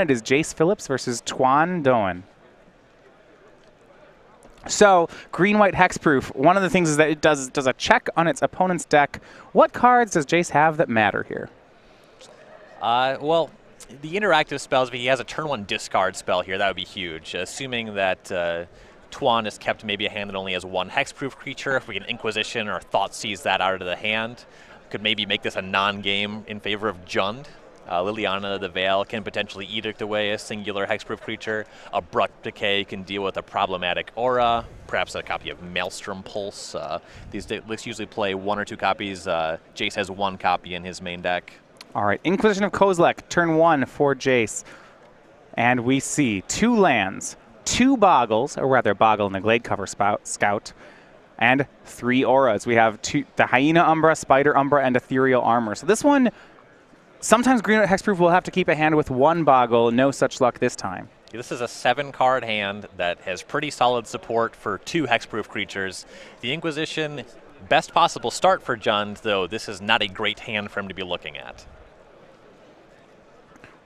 It is Jase Phillips versus Tuan Doan. So, green-white hexproof, one of the things is that it does a check on its opponent's deck. What cards does Jase have that matter here? Well, the interactive spells, if he has a turn 1 discard spell here, that would be huge. Assuming that Tuan is kept maybe a hand that only has 1 hexproof creature, if we can Inquisition or Thought Seize that out of the hand, could maybe make this a non-game in favor of Jund. Liliana of the Veil can potentially edict away a singular hexproof creature. Abrupt Decay can deal with a problematic aura, perhaps a copy of Maelstrom Pulse. These decks usually play 1 or 2 copies. Jase has 1 copy in his main deck. All right, Inquisition of Kozilek, turn 1 for Jase. And we see 2 lands, 2 Boggles, or rather Boggle and the Gladecover Scout, and 3 auras. We have the Hyena Umbra, Spider Umbra, and Ethereal Armor. So this one, sometimes green hexproof will have to keep a hand with 1 Boggle. No such luck this time. This is a 7-card hand that has pretty solid support for 2 hexproof creatures. The Inquisition, best possible start for Jund, though this is not a great hand for him to be looking at.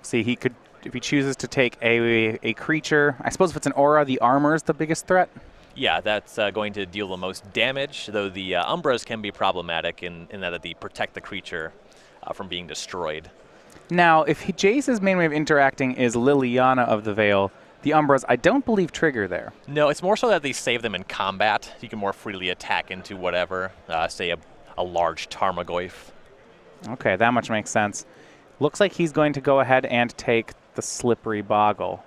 See, he could, if he chooses to take a creature, I suppose if it's an aura, the armor is the biggest threat. Yeah, that's going to deal the most damage, though the Umbras can be problematic in that they protect the creature from being destroyed. Now, if Jase's main way of interacting is Liliana of the Veil, the Umbras, I don't believe trigger there. No, it's more so that they save them in combat. You can more freely attack into whatever, say a large Tarmogoyf. Okay, that much makes sense. Looks like he's going to go ahead and take the Slippery Boggle,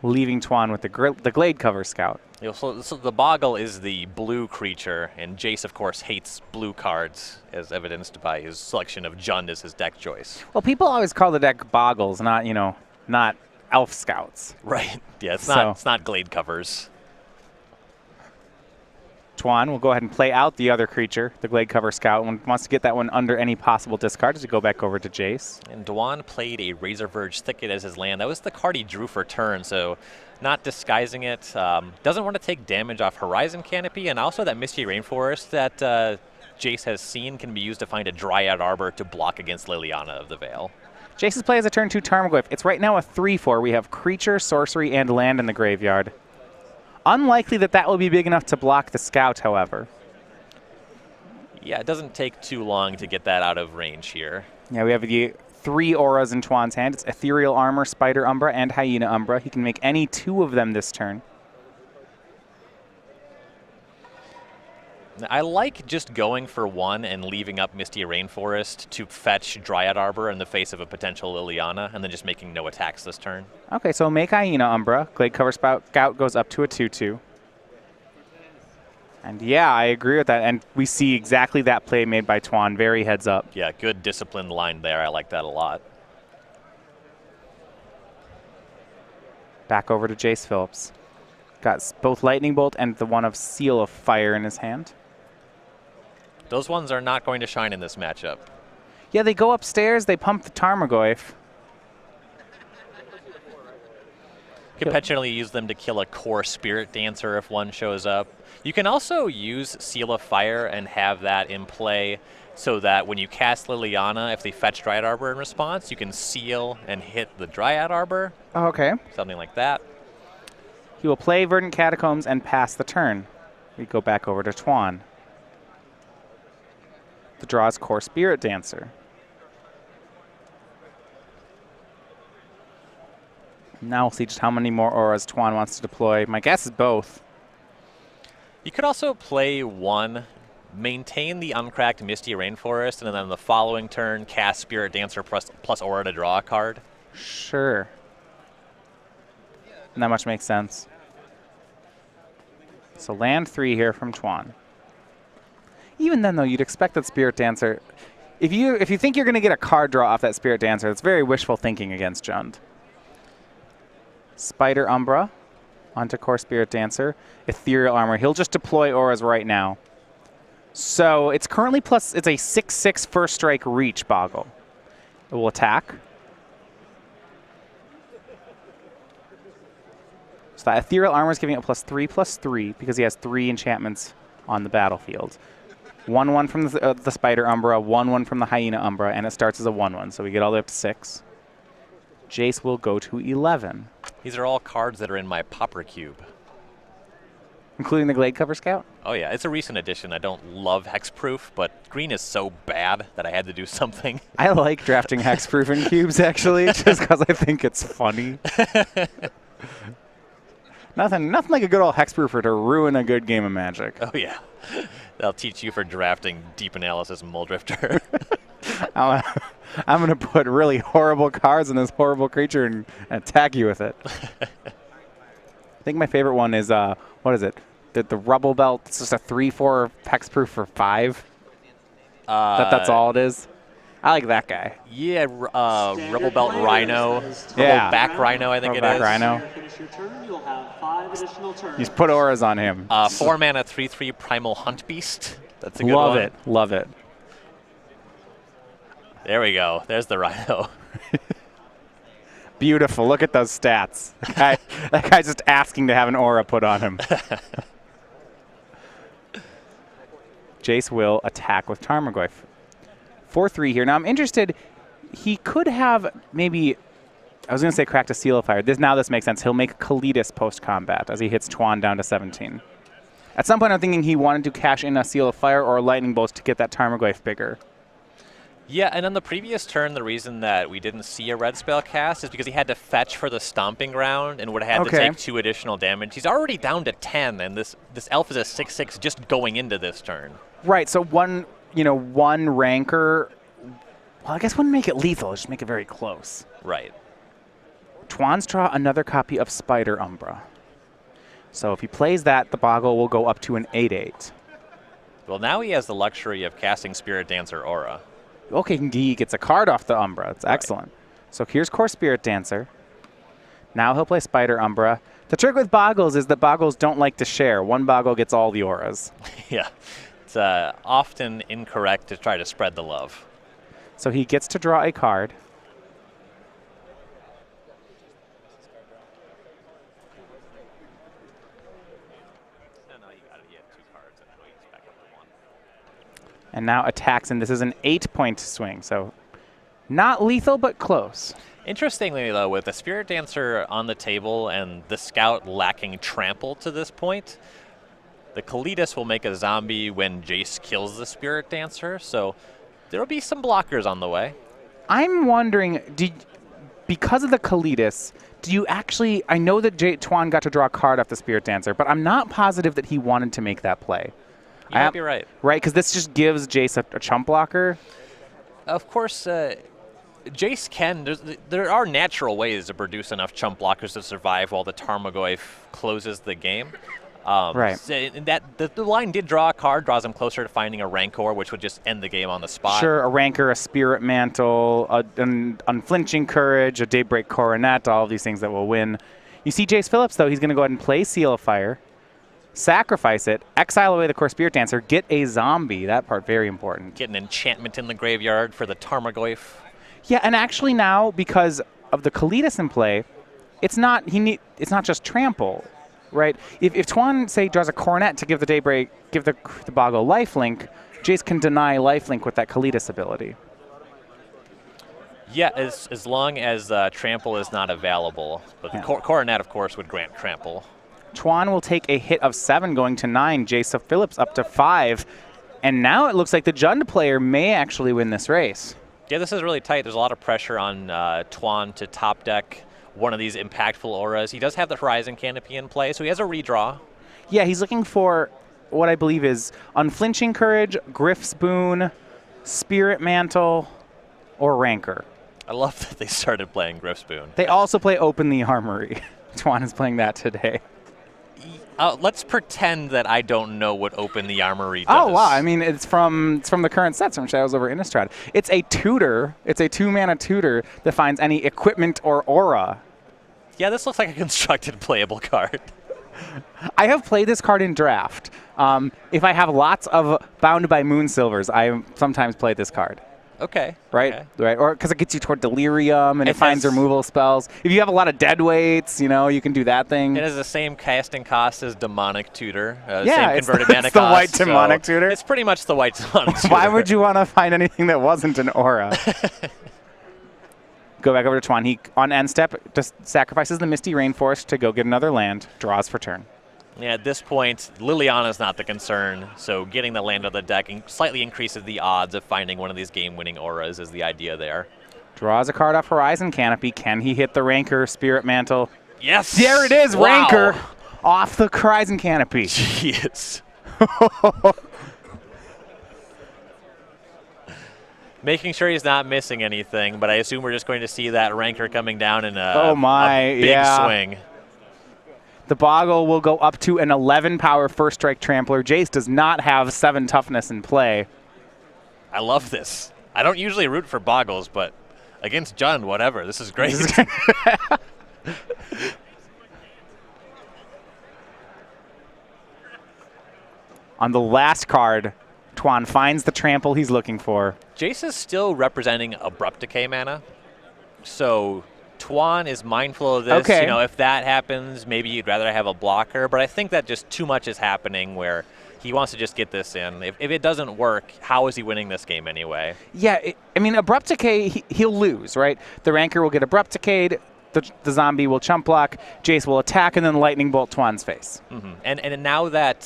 leaving Tuan with the Gladecover Scout. So the Boggle is the blue creature, and Jase, of course, hates blue cards, as evidenced by his selection of Jund as his deck choice. Well, people always call the deck Boggles, not, not Elf Scouts. Right. Yeah, it's not Gladecovers. Tuan will go ahead and play out the other creature, the Gladecover Scout, and wants to get that one under any possible discard as we go back over to Jase. And Doan played a Razorverge Thicket as his land. That was the card he drew for turn, so not disguising it. Doesn't want to take damage off Horizon Canopy, and also that Misty Rainforest that Jase has seen can be used to find a Dryad Arbor to block against Liliana of the Veil. Jase's play is a turn 2 Tarmogoyf. It's right now a 3/4. We have creature, sorcery, and land in the graveyard. Unlikely that will be big enough to block the Scout, however. Yeah, it doesn't take too long to get that out of range here. Yeah, we have the 3 auras in Tuan's hand. It's Ethereal Armor, Spider Umbra, and Hyena Umbra. He can make any 2 of them this turn. I like just going for 1 and leaving up Misty Rainforest to fetch Dryad Arbor in the face of a potential Liliana, and then just making no attacks this turn. Okay, so make Hyena Umbra. Gladecover Scout goes up to a 2/2. And yeah, I agree with that. And we see exactly that play made by Tuan. Very heads up. Yeah, good disciplined line there. I like that a lot. Back over to Jase Phillips. Got both Lightning Bolt and the one of Seal of Fire in his hand. Those ones are not going to shine in this matchup. Yeah, they go upstairs, they pump the Tarmogoyf. You can potentially use them to kill a core Spirit Dancer if one shows up. You can also use Seal of Fire and have that in play so that when you cast Liliana, if they fetch Dryad Arbor in response, you can seal and hit the Dryad Arbor. Oh, okay. Something like that. He will play Verdant Catacombs and pass the turn. We go back over to Tuan. The draw is core Spirit Dancer. Now we'll see just how many more auras Tuan wants to deploy. My guess is both. You could also play 1, maintain the uncracked Misty Rainforest, and then on the following turn, cast Spirit Dancer plus aura to draw a card. Sure. And that much makes sense. So land 3 here from Tuan. Even then, though, you'd expect that Spirit Dancer, if you think you're going to get a card draw off that Spirit Dancer, it's very wishful thinking against Jund. Spider Umbra onto core Spirit Dancer. Ethereal Armor. He'll just deploy auras right now. So it's currently it's a 6/6 first strike reach Boggle. It will attack. So that Ethereal Armor is giving it +3/+3 because he has 3 enchantments on the battlefield. 1/1 from the Spider Umbra, 1/1 from the Hyena Umbra, and it starts as a 1/1, so we get all the way up to 6. Jase will go to 11. These are all cards that are in my Pauper Cube. Including the Glade Cover Scout? Oh yeah, it's a recent addition. I don't love hexproof, but green is so bad that I had to do something. I like drafting hexproof in cubes, actually, just because I think it's funny. Nothing like a good old hexproofer to ruin a good game of Magic. Oh yeah, that'll teach you for drafting Deep Analysis and Muldrifter. I'm going to put really horrible cards in this horrible creature and attack you with it. I think my favorite one is, what is it? The Rubble Belt. It's just a 3/4 hexproof for 5. That's all it is. I like that guy. Yeah, Rubble Belt Rhino. Yeah. Rubble Back Rhino, I think it is. Rhino. You just put auras on him. 4 mana, 3/3 Primal Hunt Beast. That's a good Love one. it. Love it. There we go. There's the Rhino. Beautiful. Look at those stats. That guy's just asking to have an aura put on him. Jase will attack with Tarmogoyf. 4/3 here. Now I'm interested. He could have maybe, I was going to say cracked a Seal of Fire. Now this makes sense. He'll make Kalitas post-combat as he hits Tuan down to 17. At some point I'm thinking he wanted to cash in a Seal of Fire or a Lightning Bolt to get that Tarmogoyf bigger. Yeah, and on the previous turn, the reason that we didn't see a red spell cast is because he had to fetch for the Stomping Ground and would have had to take 2 additional damage. He's already down to 10, and this elf is a 6/6 just going into this turn. Right, so one rancor, well, I guess wouldn't make it lethal, just make it very close. Right. Tuan's draw another copy of Spider Umbra. So if he plays that, the Boggle will go up to an 8/8. Well, now he has the luxury of casting Spirit Dancer Aura. Okay, he gets a card off the Umbra. It's excellent. So here's Core Spirit Dancer. Now he'll play Spider Umbra. The trick with Boggles is that Boggles don't like to share. One Boggle gets all the auras. Yeah. It's often incorrect to try to spread the love. So he gets to draw a card. And now attacks, and this is an 8-point swing. So not lethal, but close. Interestingly, though, with the Spirit Dancer on the table and the Scout lacking trample to this point, the Kalitas will make a zombie when Jase kills the Spirit Dancer. So there will be some blockers on the way. I'm wondering, because of the Kalitas, do you actually, I know that Tuan got to draw a card off the Spirit Dancer, but I'm not positive that he wanted to make that play. You might be right. Right, because this just gives Jase a chump blocker. Of course, Jase can. There are natural ways to produce enough chump blockers to survive while the Tarmogoyf closes the game. Right. So the line did draw a card, draws him closer to finding a Rancor, which would just end the game on the spot. Sure, a Rancor, a Spirit Mantle, an Unflinching Courage, a Daybreak Coronet, all of these things that will win. You see Jase Phillips, though, he's going to go ahead and play Seal of Fire. Sacrifice it, exile away the Core Spirit Dancer, get a zombie. That part, very important. Get an enchantment in the graveyard for the Tarmogoyf. Yeah, and actually now, because of the Kalitas in play, it's not just trample, right? If Tuan, say, draws a Coronet to give the Daybreak, give the Boggle lifelink, Jase can deny lifelink with that Kalitas ability. Yeah, as long as trample is not available. But the Coronet, of course, would grant trample. Tuan will take a hit of 7 going to 9. Jase Phillips up to 5. And now it looks like the Jund player may actually win this race. Yeah, this is really tight. There's a lot of pressure on Tuan to top deck one of these impactful auras. He does have the Horizon Canopy in play, so he has a redraw. Yeah, he's looking for what I believe is Unflinching Courage, Griff's Boon, Spirit Mantle, or Rancor. I love that they started playing Griff's Boon. They also play Open the Armory. Tuan is playing that today. Let's pretend that I don't know what Open the Armory does. Oh, wow. I mean, it's from the current sets from Shadows over Innistrad. It's a tutor. It's a 2-mana tutor that finds any equipment or aura. Yeah, this looks like a constructed playable card. I have played this card in Draft. If I have lots of Bound by Moonsilvers, I sometimes play this card. Okay. Right? Okay. Right. Or because it gets you toward Delirium and it finds removal spells. If you have a lot of dead weights, you can do that thing. It has the same casting cost as Demonic Tutor. Yeah, same converted mana it's the cost, white Demonic Tutor. It's pretty much the white Demonic Tutor. Why would you want to find anything that wasn't an aura? Go back over to Tuan. He, on end step, just sacrifices the Misty Rainforest to go get another land, draws for turn. Yeah, at this point, Liliana's not the concern, so getting the land on the deck slightly increases the odds of finding one of these game-winning auras is the idea there. Draws a card off Horizon Canopy. Can he hit the Rancor Spirit Mantle? Yes! There it is, wow. Rancor off the Horizon Canopy. Jeez. Making sure he's not missing anything, but I assume we're just going to see that Rancor coming down in a, a big swing. The Boggle will go up to an 11 power first strike trampler. Jase does not have 7 toughness in play. I love this. I don't usually root for Boggles, but against Jund, whatever. This is great. On the last card, Tuan finds the trample he's looking for. Jase is still representing Abrupt Decay mana, so Tuan is mindful of this. Okay. You know, if that happens, maybe you'd rather have a blocker, but I think that just too much is happening where he wants to just get this in. If it doesn't work, how is he winning this game anyway? Yeah, I mean, Abrupt Decay, he'll lose, right? The Rancor will get Abrupt Decayed, the zombie will chump block, Jase will attack, and then Lightning Bolt Tuan's face. Mm-hmm. And now that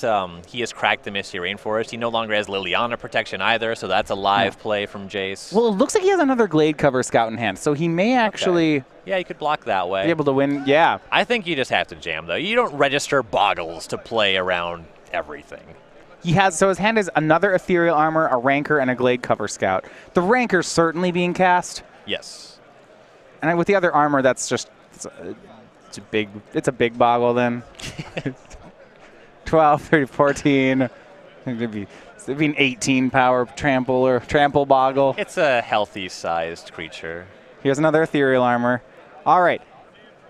he has cracked the Misty Rainforest, he no longer has Liliana protection either, so that's a live play from Jase. Well, it looks like he has another Glade Cover Scout in hand, so he may actually Yeah, you could block that way. be able to win. Yeah. I think you just have to jam, though. You don't register Boggles to play around everything. He has, so his hand is another Ethereal Armor, a Rancor, and a Glade Cover Scout. The Rancor's certainly being cast. Yes. And with the other armor, that's just, it's a big Boggle then. 12, 30, 14. It'd be an 18 power trample Boggle. It's a healthy-sized creature. Here's another Ethereal Armor. All right.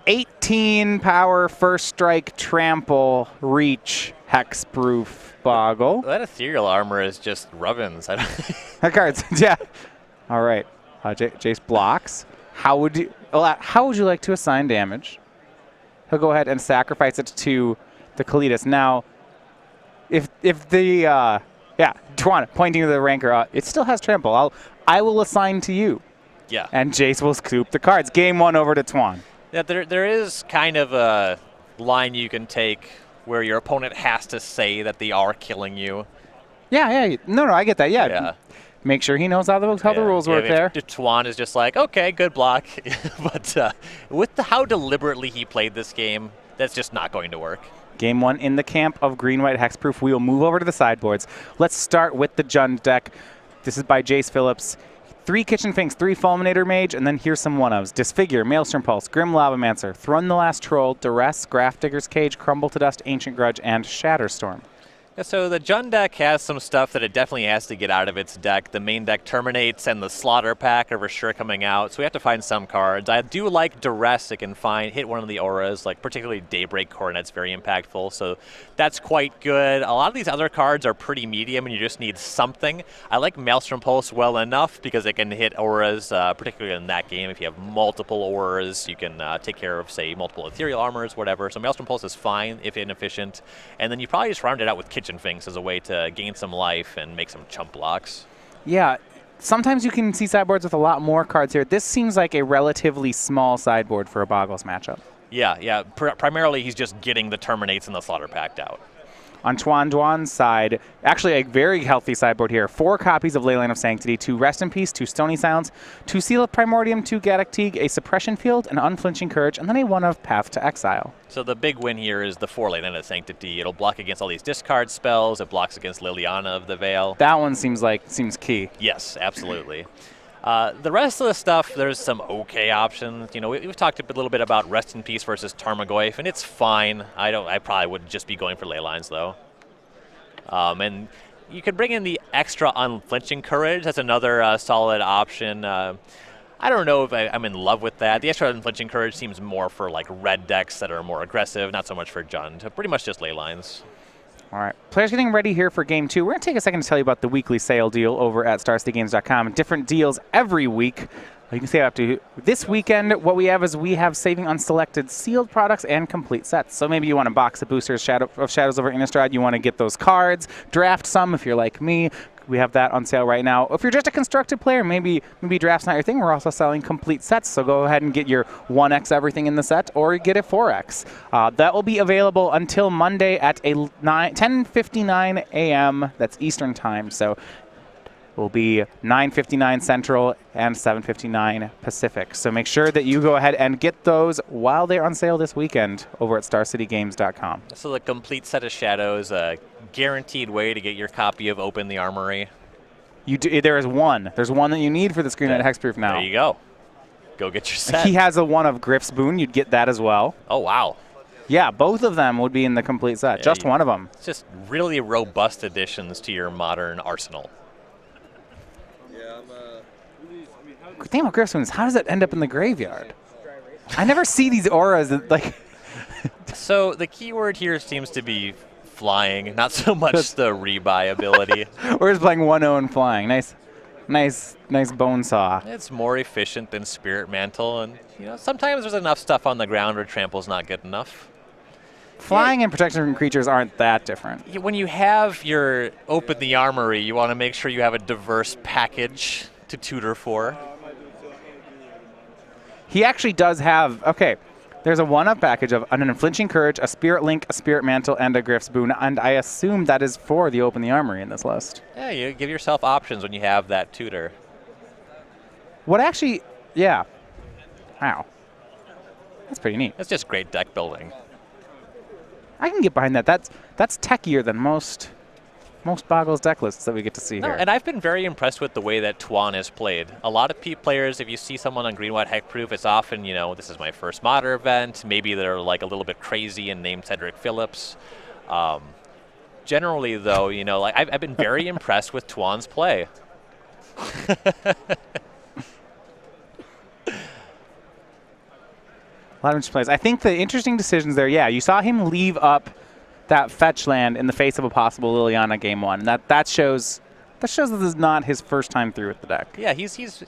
18 power first strike trample reach hexproof Boggle. That Ethereal Armor is just rubbins. That card's, yeah. All right. Jase blocks. How would you like to assign damage? He'll go ahead and sacrifice it to the Kalitas. Now, if the Tuan pointing to the Rancor, it still has trample. I will assign to you. Yeah. And Jase will scoop the cards. Game 1 over to Tuan. Yeah, there is kind of a line you can take where your opponent has to say that they are killing you. Yeah. No, I get that. Yeah. Make sure he knows how the rules work there. If Tuan is just like, okay, good block. But with how deliberately he played this game, that's just not going to work. Game 1 in the camp of green-white hexproof. We will move over to the sideboards. Let's start with the Jund deck. This is by Jase Phillips. 3 Kitchen Finks, 3 Fulminator Mage, and then here's some one-ofs. Disfigure, Maelstrom Pulse, Grim Lavamancer, Thrun the Last Troll, Duress, Graph Digger's Cage, Crumble to Dust, Ancient Grudge, and Shatterstorm. Yeah, so the Jund deck has some stuff that it definitely has to get out of its deck. The main deck terminates, and the Slaughter Pack are for sure coming out, so we have to find some cards. I do like Duress. It can hit one of the auras, like particularly Daybreak Coronet's very impactful, so that's quite good. A lot of these other cards are pretty medium, and you just need something. I like Maelstrom Pulse well enough because it can hit auras, particularly in that game. If you have multiple auras, you can take care of, say, multiple Ethereal Armors, whatever. So Maelstrom Pulse is fine, if inefficient. And then you probably just round it out with Kitchen Finks as a way to gain some life and make some chump blocks. Yeah, sometimes you can see sideboards with a lot more cards here. This seems like a relatively small sideboard for a Boggles matchup. Yeah. Primarily, he's just getting the Terminates and the Slaughter Packed out. On Duan's side, actually a very healthy sideboard here. 4 copies of Leyline of Sanctity, 2 Rest in Peace, 2 Stony Silence, 2 Seal of Primordium, 2 Gaddock Teague, a Suppression Field, an Unflinching Courage, and then a 1 of Path to Exile. So the big win here is the 4 Leyline of Sanctity. It'll block against all these discard spells. It blocks against Liliana of the Veil. That one seems key. Yes, absolutely. The rest of the stuff, there's some okay options. You know, we've talked a little bit about Rest in Peace versus Tarmogoyf, and it's fine. I probably would just be going for Leylines, though. And you could bring in the extra Unflinching Courage. That's another solid option. I don't know if I'm in love with that. The extra Unflinching Courage seems more for like red decks that are more aggressive, not so much for Jund. Pretty much just Leylines. All right, players getting ready here for Game 2. We're going to take a second to tell you about the weekly sale deal over at StarCityGames.com. Different deals every week. You can save up to this weekend. What we have is saving on selected sealed products and complete sets. So maybe you want a box of boosters of Shadows over Innistrad. You want to get those cards, draft some if you're like me, we have that on sale right now. If you're just a constructed player, maybe draft's not your thing, we're also selling complete sets. So go ahead and get your 1x everything in the set, or get a 4x. That will be available until Monday at 10:59 a.m. That's Eastern time. So will be 9:59 Central and 7:59 Pacific. So make sure that you go ahead and get those while they're on sale this weekend over at StarCityGames.com. So the complete set of shadows, a guaranteed way to get your copy of Open the Armory. There is one. There's one that you need for the Screen Knight Hexproof now. There you go. Go get your set. He has a one of Griff's Boon. You'd get that as well. Oh, wow. Yeah, both of them would be in the complete set. Yeah, just one of them. It's just really robust additions to your modern arsenal. The thing about Griff's Boons, how does it end up in the graveyard? I never see these auras that, like. So the keyword here seems to be flying, not so much the rebuy ability. We're just playing 1-0 and flying. Nice bone saw. It's more efficient than Spirit Mantle, and sometimes there's enough stuff on the ground where Trample's not good enough. Flying and protection from creatures aren't that different. When you have your Open the Armory, you want to make sure you have a diverse package to tutor for. He actually does have, okay, there's a one-up package of an Unflinching Courage, a Spirit Link, a Spirit Mantle, and a Griff's Boon, and I assume that is for the Open the Armory in this list. Yeah, you give yourself options when you have that tutor. What actually, yeah. Wow. That's pretty neat. It's just great deck building. I can get behind that. That's techier than most Boggles deck lists that we get to see here. And I've been very impressed with the way that Tuan is played. A lot of players, if you see someone on green-white hexproof, it's often, this is my first modern event. Maybe they're like a little bit crazy and named Cedric Phillips. Generally, though, I've been very impressed with Tuan's play. A lot of interesting plays. I think the interesting decisions there, yeah, you saw him leave up that fetch land in the face of a possible Liliana game one. That shows this is not his first time through with the deck. Yeah, he's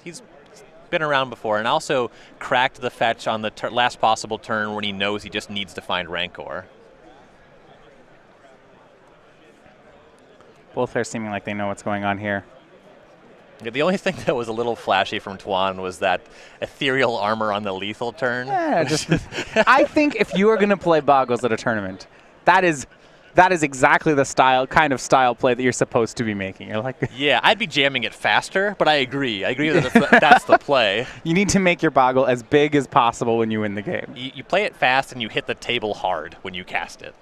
been around before, and also cracked the fetch on the last possible turn when he knows he just needs to find Rancor. Both are seeming like they know what's going on here. Yeah, the only thing that was a little flashy from Tuan was that ethereal armor on the lethal turn. Yeah, I think if you are going to play Boggles at a tournament, that is exactly the kind of style play that you're supposed to be making. You're like, yeah, I'd be jamming it faster, but I agree that that's the play. You need to make your Boggle as big as possible when you win the game. You play it fast and you hit the table hard when you cast it.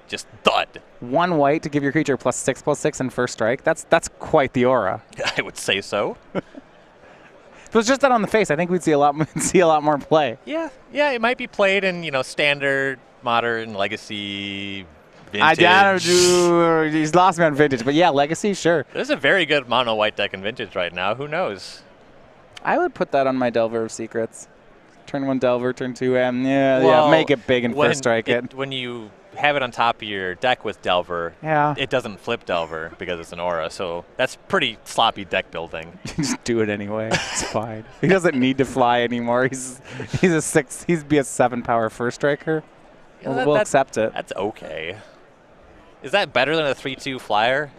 Just thud. 1 white to give your creature +6/+6 and first strike. That's quite the aura. I would say so. If it was just that on the face, I think we'd see a lot more play. Yeah, it might be played in standard, modern, legacy, vintage. He's lost me on vintage, but yeah, legacy, sure. There's a very good mono white deck in vintage right now. Who knows? I would put that on my Delver of Secrets. Turn 1 Delver, turn 2 M. Yeah, make it big and first strike it. When you have it on top of your deck with Delver, it doesn't flip Delver because it's an aura, so that's pretty sloppy deck building. Just do it anyway. It's fine. He doesn't need to fly anymore. He'd be a 7-power first striker. We'll accept it. That's okay. Is that better than a 3/2 flyer?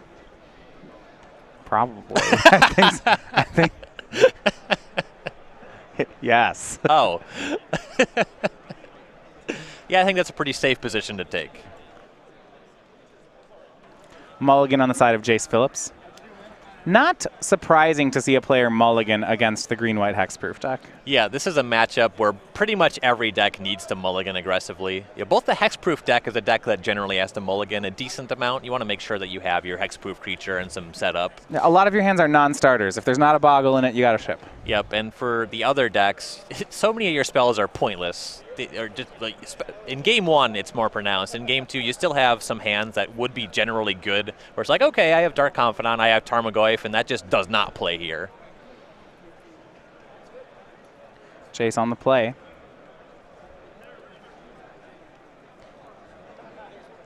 Probably. I think. Yes. Oh. Yeah, I think that's a pretty safe position to take. Mulligan on the side of Jase Phillips. Not surprising to see a player mulligan against the green-white hexproof deck. Yeah, this is a matchup where pretty much every deck needs to mulligan aggressively. Yeah, both the hexproof deck is a deck that generally has to mulligan a decent amount. You want to make sure that you have your hexproof creature and some setup. A lot of your hands are non-starters. If there's not a Boggle in it, you got to ship. Yep, and for the other decks, so many of your spells are pointless. In game 1, it's more pronounced. In game 2, you still have some hands that would be generally good, where it's like, okay, I have Dark Confidant, I have Tarmogoyf, and that just does not play here. Jase on the play.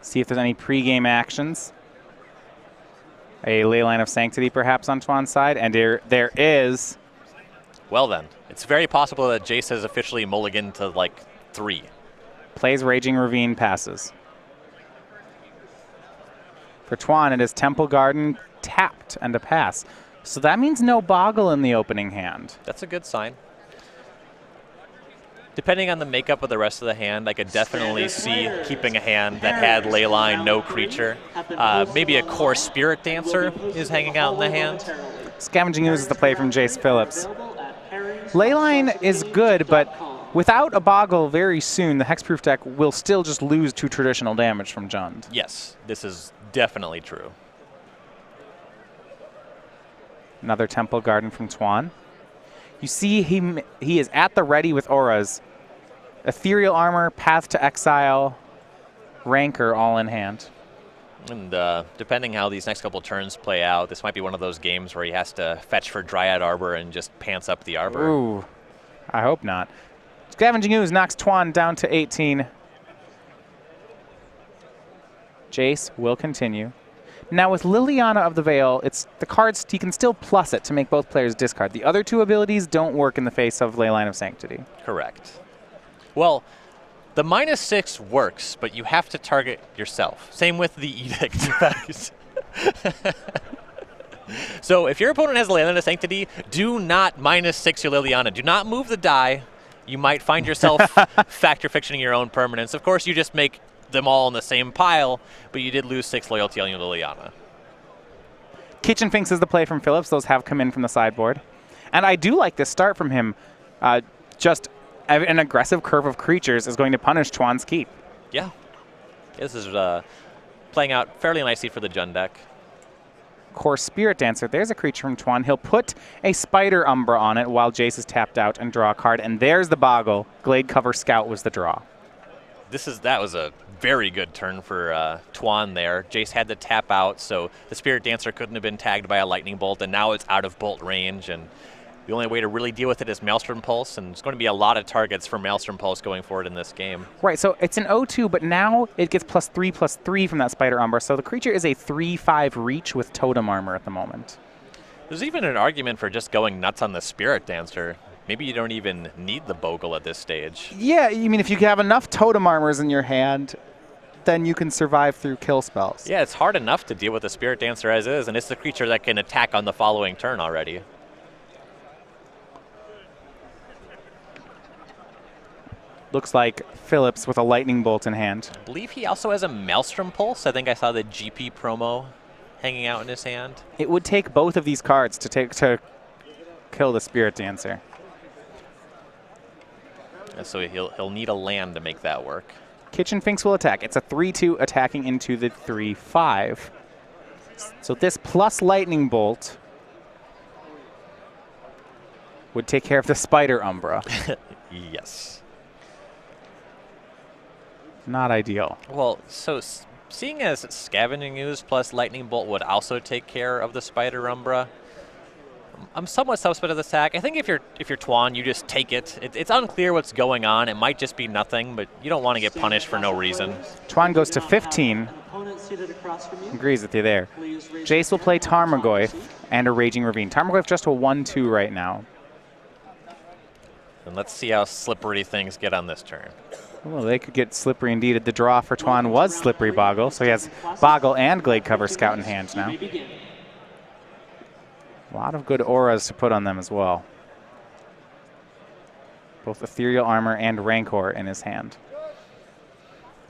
See if there's any pre-game actions. A Leyline of Sanctity perhaps on Tuan's side, and there is. Well then, it's very possible that Jase has officially mulliganed to like 3. Plays Raging Ravine, passes. For Tuan, it is Temple Garden, tapped and a pass. So that means no boggle in the opening hand. That's a good sign. Depending on the makeup of the rest of the hand, I could definitely see keeping a hand that had Leyline, no creature. Maybe a core Spirit Dancer is hanging out in the hand. Scavenging Ooze is the play from Jase Phillips. Leyline is good, but without a boggle very soon, the hexproof deck will still just lose to traditional damage from Jund. Yes, this is definitely true. Another Temple Garden from Tuan. You see he is at the ready with auras. Ethereal Armor, Path to Exile, Rancor all in hand. And depending how these next couple turns play out, this might be one of those games where he has to fetch for Dryad Arbor and just pants up the Arbor. Ooh, I hope not. Scavenging Ooze knocks Tuan down to 18. Jase will continue. Now with Liliana of the Veil, it's the cards, he can still plus it to make both players discard. The other two abilities don't work in the face of Leyline of Sanctity. Correct. Well, the -6 works, but you have to target yourself. Same with the Edict. So if your opponent has Leyline of Sanctity, do not -6 your Liliana. Do not move the die. You might find yourself factor fictioning your own permanence. Of course, you just make them all in the same pile, but you did lose 6 loyalty on your Liliana. Kitchen Finks is the play from Phillips. Those have come in from the sideboard. And I do like this start from him. Just an aggressive curve of creatures is going to punish Tuan's Keep. Yeah. This is playing out fairly nicely for the Jund deck. Core Spirit Dancer. There's a creature from Tuan. He'll put a Spider Umbra on it while Jase is tapped out and draw a card. And there's the Boggle. Glade Cover Scout was the draw. That was a very good turn for Tuan there. Jase had to tap out, so the Spirit Dancer couldn't have been tagged by a Lightning Bolt, and now it's out of bolt range. And the only way to really deal with it is Maelstrom Pulse, and it's going to be a lot of targets for Maelstrom Pulse going forward in this game. Right, so it's an 0-2, but now it gets +3/+3 from that Spider Umbra, so the creature is a 3/5 reach with Totem Armor at the moment. There's even an argument for just going nuts on the Spirit Dancer. Maybe you don't even need the Bogle at this stage. Yeah, you mean if you have enough Totem Armors in your hand, then you can survive through kill spells. Yeah, it's hard enough to deal with the Spirit Dancer as is, and it's the creature that can attack on the following turn already. Looks like Phillips with a Lightning Bolt in hand. I believe he also has a Maelstrom Pulse. I think I saw the GP promo hanging out in his hand. It would take both of these cards to kill the Spirit Dancer. So he'll need a land to make that work. Kitchen Finks will attack. It's a 3/2 attacking into the 3/5. So this plus Lightning Bolt would take care of the Spider Umbra. Yes. Not ideal. Well, so seeing as Scavenging Ooze plus Lightning Bolt would also take care of the Spider Umbra, I'm somewhat suspect of this attack. I think if you're Tuan, you just take it. It's unclear what's going on. It might just be nothing, but you don't want to get punished for no reason. Tuan goes to 15. Agrees with you there. Jase will play Tarmogoyf and a Raging Ravine. Tarmogoyf just a 1/2 right now. And let's see how slippery things get on this turn. Well, they could get slippery indeed. The draw for Tuan was Slippery Boggle, so he has Boggle and Glade Cover Scout in hand now. A lot of good auras to put on them as well. Both Ethereal Armor and Rancor in his hand.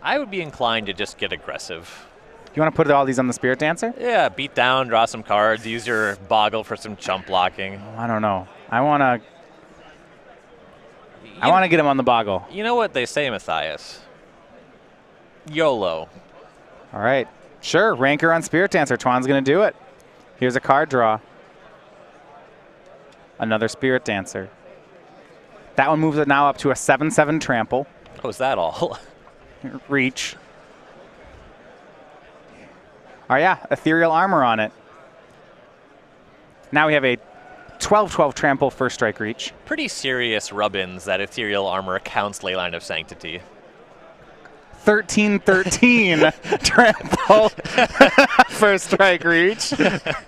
I would be inclined to just get aggressive. You want to put all these on the Spirit Dancer? Yeah, beat down, draw some cards, use your Boggle for some chump blocking. I don't know. I want to get him on the Boggle. You know what they say, Matthias? YOLO. All right. Sure, Rancor on Spirit Dancer. Tuan's going to do it. Here's a card draw. Another Spirit Dancer. That one moves it now up to a 7/7 trample. Oh, is that all? Reach. Oh yeah, Ethereal Armor on it. Now we have a 12/12 trample first strike reach. Pretty serious rub-ins that Ethereal Armor counts Leyline of Sanctity. 13/13 trample first strike reach.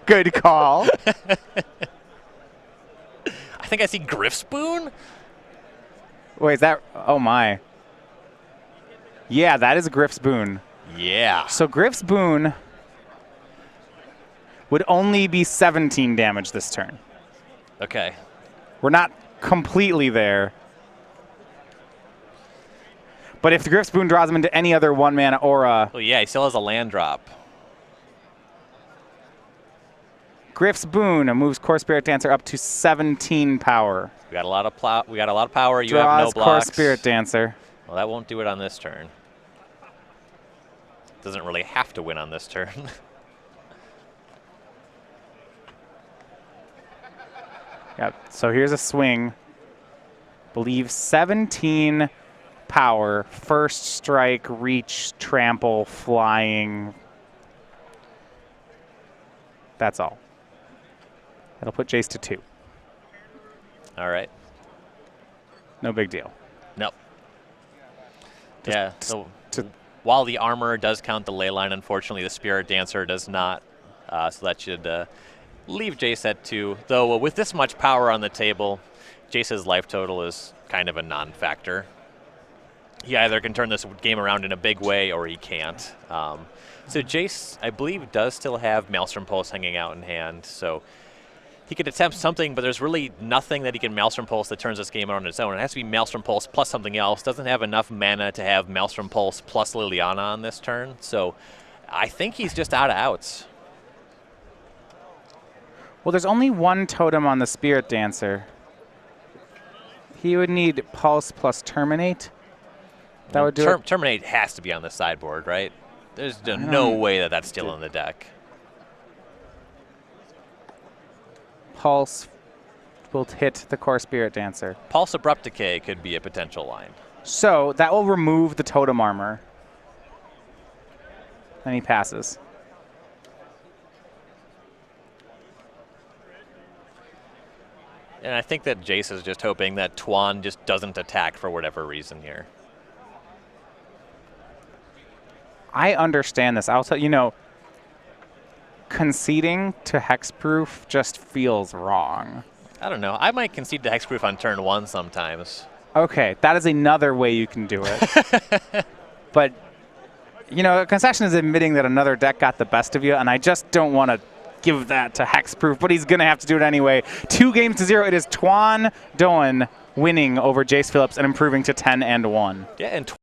Good call. I think I see Griffspoon. Wait, is that? Oh my. Yeah, that is Griff's Boon. Yeah. So Griff's Boon would only be 17 damage this turn. Okay. We're not completely there. But if the Griff's Boon draws him into any other 1-mana aura... Well, yeah, he still has a land drop. Griff's Boon moves Core Spirit Dancer up to 17 power. We got a lot of power. You Draws have no blocks. Core Spirit Dancer. Well, that won't do it on this turn. Doesn't really have to win on this turn. Yep. So here's a swing. Believe 17 power. First strike, reach, trample, flying. That's all. That'll put Jase to 2. All right. No big deal. Nope. Yeah. So while the armor does count the ley line, unfortunately the Spirit Dancer does not. So that should leave Jase at 2. Though with this much power on the table, Jase's life total is kind of a non-factor. He either can turn this game around in a big way or he can't. So Jase, I believe, does still have Maelstrom Pulse hanging out in hand. So he could attempt something, but there's really nothing that he can Maelstrom Pulse that turns this game on its own. It has to be Maelstrom Pulse plus something else. Doesn't have enough mana to have Maelstrom Pulse plus Liliana on this turn. So I think he's just out of outs. Well, there's only one totem on the Spirit Dancer. He would need Pulse plus Terminate. That would do it. Terminate has to be on the sideboard, right? There's no way that that's still in the deck. Pulse will hit the Core Spirit Dancer. Pulse Abrupt Decay could be a potential line. So that will remove the totem armor. And he passes. And I think that Jase is just hoping that Tuan just doesn't attack for whatever reason here. I understand this. I'll tell you, conceding to Hexproof just feels wrong. I don't know. I might concede to Hexproof on turn 1 sometimes. Okay, that is another way you can do it. But, a concession is admitting that another deck got the best of you, and I just don't want to give that to Hexproof, but he's going to have to do it anyway. 2-0. It is Tuan Doan winning over Jase Phillips and improving to 10-1. Yeah, and